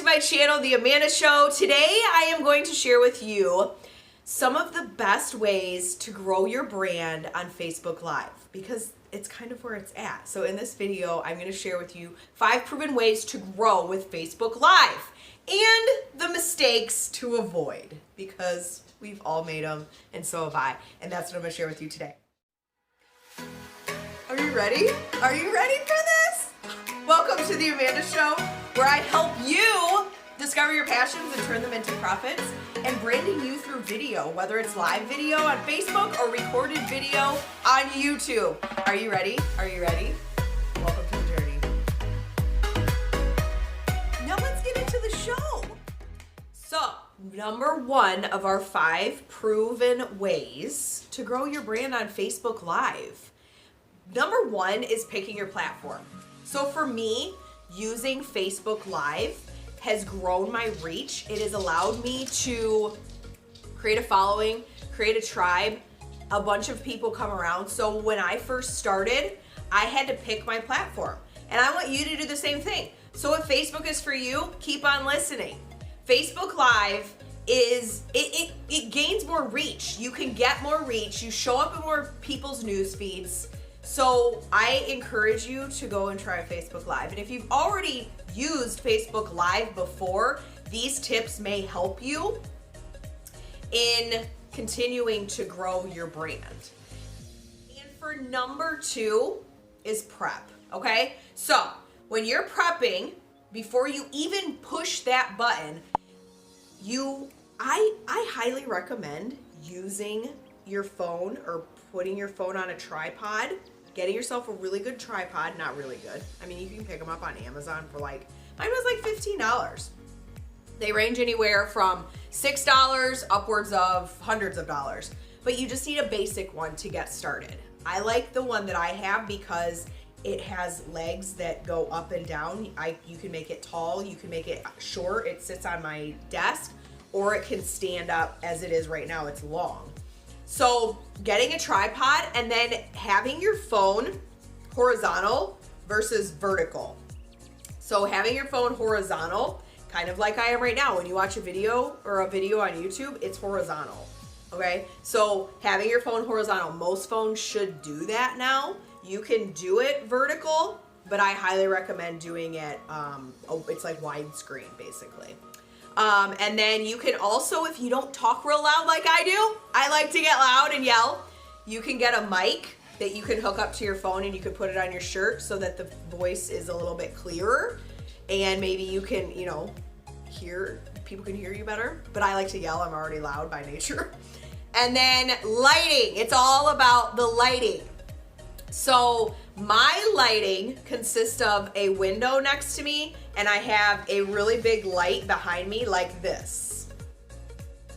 my channel, The Amanda Show. Today I am going to share with you some of the best ways to grow your brand on Facebook Live because it's kind of where it's at. So in this video, I'm going to share with you 5 proven ways to grow with Facebook Live and the mistakes to avoid because we've all made them and so have I. And that's what I'm going to share with you today. Are you ready? Are you ready for this? Welcome to The Amanda Show, where I help you discover your passions and turn them into profits, and branding you through video, whether it's live video on Facebook or recorded video on YouTube. Are you ready? Are you ready? Welcome to the journey. Now let's get into the show. So, number 1 of our 5 proven ways to grow your brand on Facebook Live. Number 1 is picking your platform. So for me, using Facebook Live has grown my reach. It has allowed me to create a following, create a tribe, a bunch of people come around. So when I first started, I had to pick my platform. And I want you to do the same thing. So if Facebook is for you, keep on listening. Facebook Live is, it gains more reach. You can get more reach. You show up in more people's news feeds. So I encourage you to go and try Facebook Live. And if you've already used Facebook Live before, these tips may help you in continuing to grow your brand. And for number 2 is prep, okay? So when you're prepping, before you even push that button, I highly recommend using your phone or putting your phone on a tripod, getting yourself a really good tripod, not really good. I mean, you can pick them up on Amazon for mine was like $15. They range anywhere from $6 upwards of hundreds of dollars, but you just need a basic one to get started. I like the one that I have because it has legs that go up and down. You can make it tall, you can make it short, it sits on my desk, or it can stand up as it is right now, it's long. So getting a tripod and then having your phone horizontal versus vertical. So having your phone horizontal, kind of like I am right now. When you watch a video or a video on YouTube, it's horizontal, okay? So having your phone horizontal, most phones should do that now. You can do it vertical, but I highly recommend doing it, it's like widescreen basically. And then you can also, if you don't talk real loud like I do, I like to get loud and yell, you can get a mic that you can hook up to your phone and you can put it on your shirt so that the voice is a little bit clearer and maybe you can, people can hear you better, but I like to yell, I'm already loud by nature. And then lighting, it's all about the lighting. So my lighting consists of a window next to me and I have a really big light behind me like this.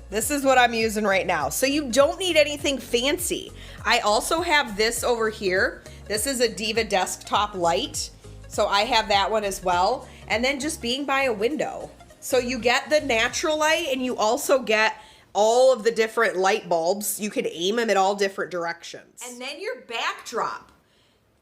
This is what I'm using right now. So you don't need anything fancy. I also have this over here. This is a Diva desktop light. So I have that one as well. And then just being by a window. So you get the natural light and you also get all of the different light bulbs. You can aim them at all different directions. And then your backdrop.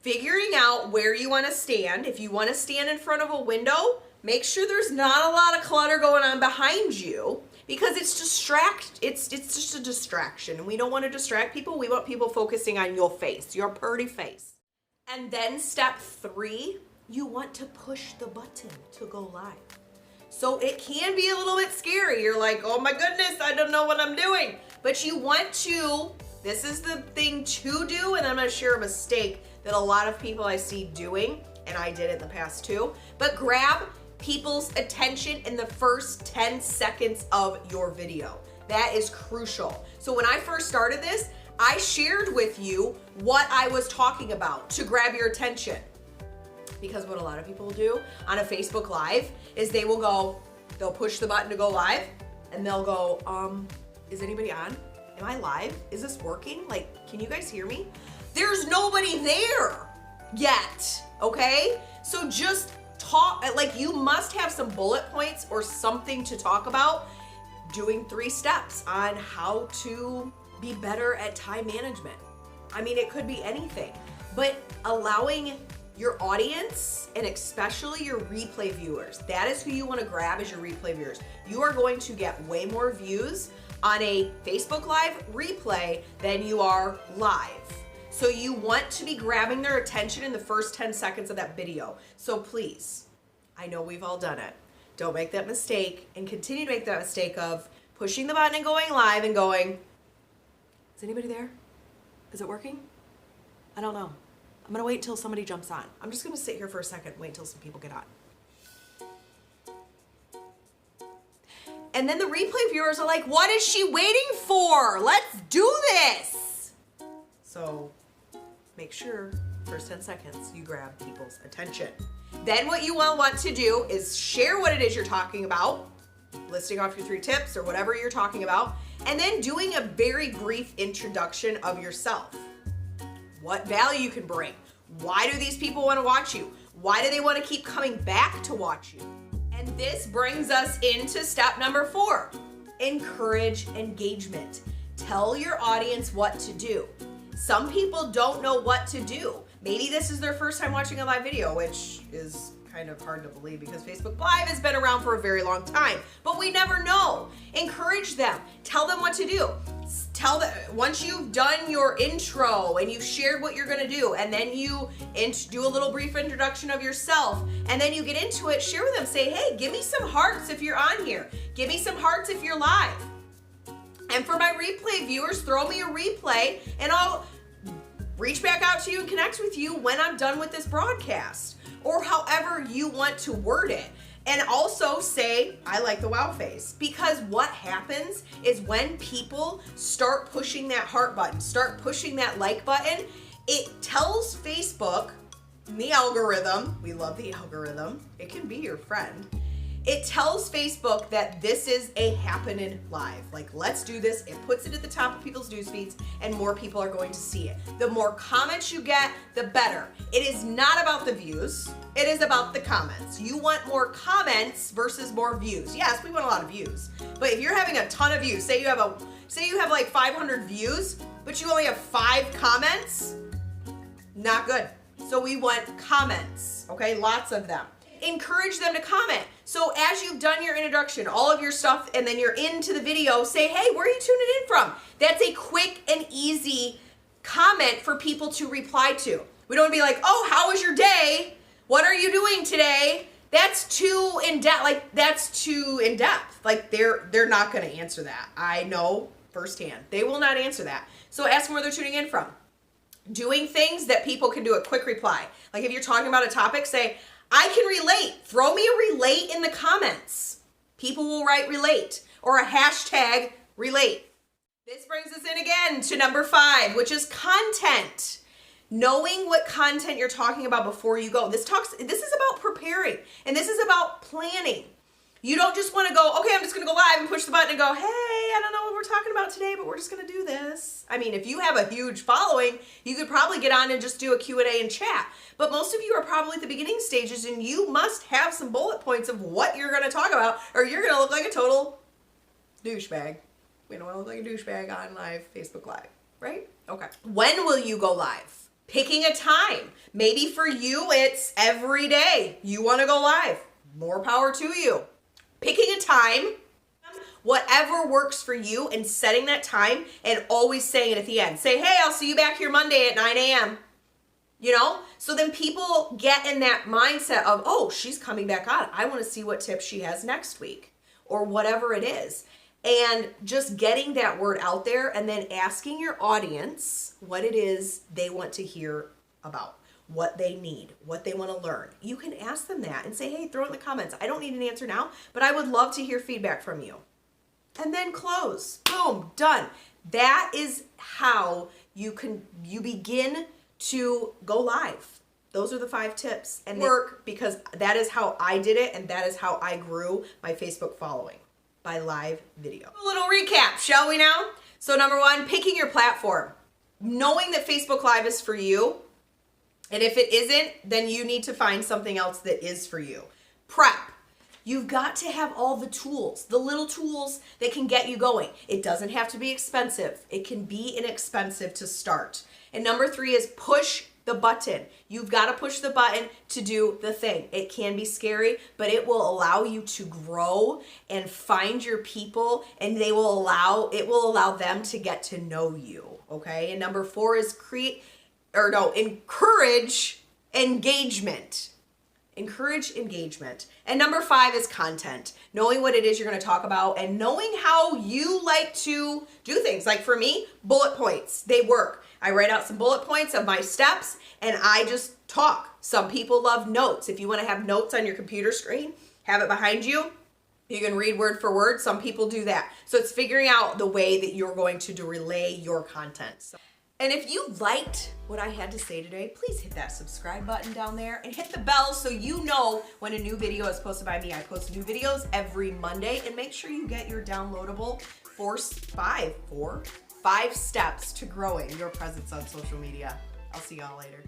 Figuring out where you want to stand. If you want to stand in front of a window, make sure there's not a lot of clutter going on behind you because it's just a distraction. And we don't want to distract people. We want people focusing on your face, your pretty face. And then step 3, you want to push the button to go live. So it can be a little bit scary. You're like, oh my goodness, I don't know what I'm doing. But you want to, this is the thing to do, and I'm gonna share a mistake that a lot of people I see doing, and I did it in the past too, but grab people's attention in the first 10 seconds of your video. That is crucial. So when I first started this, I shared with you what I was talking about to grab your attention. Because what a lot of people do on a Facebook Live is they'll push the button to go live, and they'll go, is anybody on? Am I live? Is this working? Like, can you guys hear me? There's nobody there yet, okay? So just talk, like you must have some bullet points or something to talk about, doing 3 steps on how to be better at time management. I mean, it could be anything, but allowing Your audience, and especially your replay viewers. That is who you want to grab as your replay viewers. You are going to get way more views on a Facebook Live replay than you are live. So you want to be grabbing their attention in the first 10 seconds of that video. So please, I know we've all done it. Don't make that mistake and continue to make that mistake of pushing the button and going live and going, is anybody there? Is it working? I don't know. I'm gonna wait until somebody jumps on. I'm just gonna sit here for a second and wait until some people get on. And then the replay viewers are like, what is she waiting for? Let's do this. So make sure first 10 seconds you grab people's attention. Then what you will want to do is share what it is you're talking about, listing off your 3 tips or whatever you're talking about, and then doing a very brief introduction of yourself. What value you can bring. Why do these people want to watch you? Why do they want to keep coming back to watch you? And this brings us into step number 4. Encourage engagement. Tell your audience what to do. Some people don't know what to do. Maybe this is their first time watching a live video, which is kind of hard to believe because Facebook Live has been around for a very long time, but we never know. Encourage them. Tell them what to do. Tell them once you've done your intro and you've shared what you're going to do, and then you do a little brief introduction of yourself, and then you get into it, share with them. Say, hey, give me some hearts if you're on here. Give me some hearts if you're live. And for my replay viewers, throw me a replay and I'll reach back out to you and connect with you when I'm done with this broadcast, or however you want to word it. And also say, I like the wow face, because what happens is when people start pushing that heart button, start pushing that like button, it tells Facebook, the algorithm, we love the algorithm, it can be your friend. It tells Facebook that this is a happening live. Like, let's do this. It puts it at the top of people's news feeds and more people are going to see it. The more comments you get, the better. It is not about the views. It is about the comments. You want more comments versus more views. Yes, we want a lot of views. But if you're having a ton of views, say you have like 500 views, but you only have 5 comments, not good. So we want comments, okay? Lots of them. Encourage them to comment. So as you've done your introduction, all of your stuff, and then you're into the video, say, hey, where are you tuning in from? That's a quick and easy comment for people to reply to. We don't want to be like, oh, how was your day? What are you doing today? That's too in depth. Like they're not going to answer that. I know firsthand. They will not answer that. So ask them where they're tuning in from. Doing things that people can do a quick reply. Like if you're talking about a topic, say, I can relate. Throw me a relate in the comments. People will write relate or a hashtag relate. This brings us in again to number 5, which is content. Knowing what content you're talking about before you go. This is about preparing, and this is about planning. You don't just want to go, okay, I'm just going to go live and push the button and go, hey, I don't know what we're talking about today, but we're just going to do this. I mean, if you have a huge following, you could probably get on and just do a Q&A and chat. But most of you are probably at the beginning stages, and you must have some bullet points of what you're going to talk about, or you're going to look like a total douchebag. We don't want to look like a douchebag on live Facebook Live, right? Okay. When will you go live? Picking a time. Maybe for you, it's every day you want to go live. More power to you. Picking a time, whatever works for you, and setting that time and always saying it at the end. Say, hey, I'll see you back here Monday at 9 a.m. You know? So then people get in that mindset of, oh, she's coming back on. I want to see what tips she has next week or whatever it is. And just getting that word out there and then asking your audience what it is they want to hear about, what they need, what they want to learn. You can ask them that and say, hey, throw it in the comments. I don't need an answer now, but I would love to hear feedback from you. And then close. Boom, done. That is how you begin to go live. Those are the 5 tips, and they work because that is how I did it, and that is how I grew my Facebook following, by live video. A little recap, shall we now? So number 1, picking your platform. Knowing that Facebook Live is for you, and if it isn't, then you need to find something else that is for you. Prep. You've got to have all the tools, the little tools that can get you going. It doesn't have to be expensive. It can be inexpensive to start. And number 3 is push the button. You've got to push the button to do the thing. It can be scary, but it will allow you to grow and find your people, and it will allow them to get to know you, okay? And number 4 is encourage engagement. Encourage engagement. And number 5 is content. Knowing what it is you're going to talk about and knowing how you like to do things. Like for me, bullet points, they work. I write out some bullet points of my steps and I just talk. Some people love notes. If you want to have notes on your computer screen, have it behind you. You can read word for word. Some people do that. So it's figuring out the way that you're going to relay your content. And if you liked what I had to say today, please hit that subscribe button down there and hit the bell so you know when a new video is posted by me. I post new videos every Monday, and make sure you get your downloadable 5 steps to growing your presence on social media. I'll see y'all later.